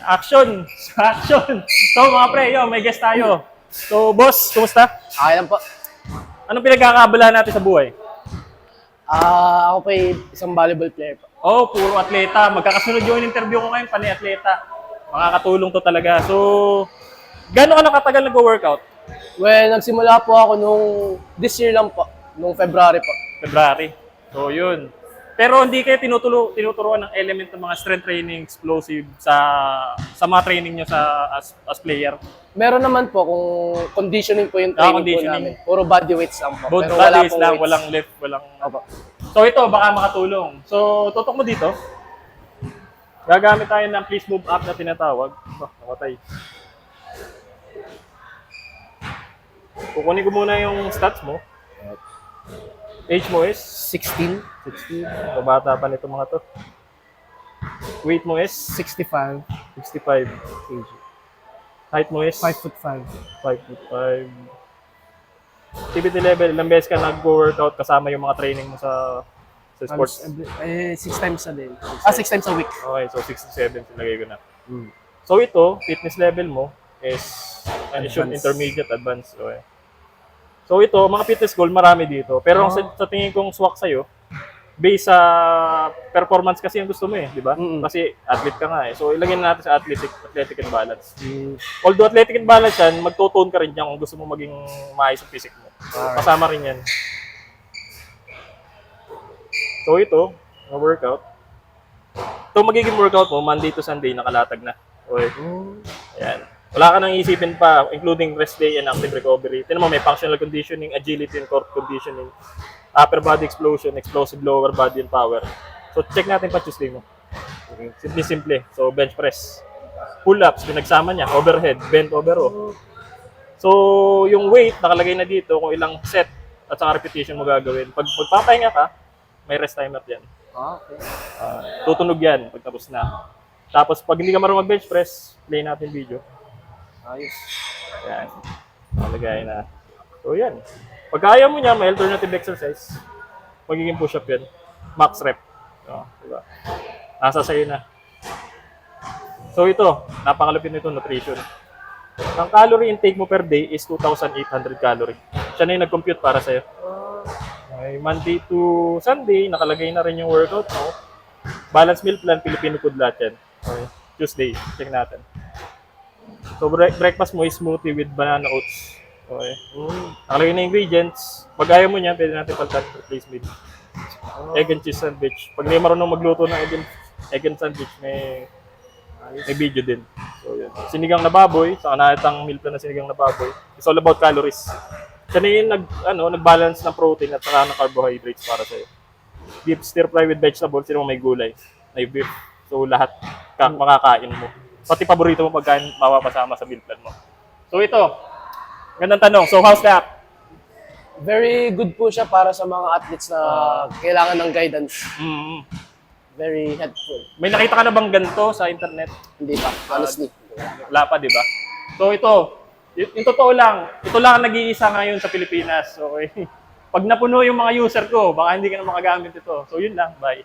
Action! Action! So mga pre, yo, may guest tayo. So boss, kumusta? Okay lang po. Anong pinagkakaabalahan natin sa buhay? Ako po ay isang volleyball player po. Oh, puro atleta. Magkakasunod yung interview ko ngayon, panay atleta. Makakatulong to talaga. So, gaano ka nakatagal nag-workout? Well, nagsimula po ako this year lang po, nung February po. February. So, yun. Pero hindi kayo tinuturuan ng element ng mga strength training, explosive sa mga training nyo as player. Meron naman po kung conditioning po yung training conditioning. po namin. Puro body weights lang po. Both Pero wala bodies pong lang, weights. walang lift, walang... Opo. So ito, baka makatulong. So, tutok mo dito. Gagamit tayo ng please move up na tinatawag. Nakatay. Kukunin ko muna yung stats mo. Age mo is 16, 16. Babata pa nito mga to. Weight mo is 65 65 kg. Height mo is 5'5". 5'5". Activity level, ilang beses ka nag-workout kasama yung mga training mo sa sports? 6 times a day. 6 times a week. Okay, so 6 to 7 silagay ko na. So ito, fitness level mo is Advanced. intermediate, advanced. Okay. So ito, mga fitness goal, marami dito. Pero ang sa tingin kong swak sa'yo, based sa performance kasi yung gusto mo eh, di ba? Kasi athlete ka nga eh. So ilagay na natin sa athletic and balance. Although athletic and balance yan, magtutone ka rin yan kung gusto mo maging maayos ang physique mo. So, kasama rin yan. So ito, mga workout. Ito magiging workout mo, Monday to Sunday, nakalatag na. Okay. Ayan. Wala ka nang isipin pa, including rest day and active recovery. Tignan mo, may functional conditioning, agility and core conditioning, upper body explosion, explosive lower body and power. So check natin pa Tuesday mo. Simple. So bench press, pull-ups, pinagsama niya, overhead, bent over row. So yung weight, nakalagay na dito kung ilang set at saka repetition mo gagawin. Pag magpapahinga ka, may rest timer yan. Okay. Tutunog yan pag tapos na. Tapos pag hindi ka marunong mag-bench press, play natin video. Ayos. Yan. Nalagay na. So yan. Pag kaya mo niya, may alternative exercise. Magiging push-up yan. Max rep. So, diba? Nasa sa'yo na. So ito, napakalapit nito, nutrition. Ang calorie intake mo per day is 2,800 calorie. Siya na yung nag-compute para sa'yo. Okay, Monday to Sunday, nakalagay na rin yung workout mo. Balance meal plan, Filipino food lahat yan. Okay. Tuesday, check natin. So breakfast mo is smoothie with banana oats. Okay. Nakalagay na ingredients. Pag ayaw mo niya, pwede natin palitan replace meal. Egg and cheese sandwich. Pag hindi marunong magluto ng egg and sandwich, may video din. So yun. Sinigang na baboy, sa kanatang meal plan na sinigang na baboy. It's all about calories. Siya na yung nag-balance ng protein at saka ng carbohydrates para sa'yo. Beef stir fry with vegetables, sino mo may gulay. May beef. So lahat makakain mo. Pati paborito mo pagkain mapapasama sa meal plan mo. So ito, gandang tanong. So how's that? Very good po siya para sa mga athletes na kailangan ng guidance. Very helpful. May nakita ka na bang ganito sa internet? Hindi pa, honestly. Wala pa, di ba? So ito, yung totoo lang, ito lang ang nag-iisa ngayon sa Pilipinas. Okay? Pag napuno yung mga user ko, baka hindi ka na makagamit ito. So yun lang, bye.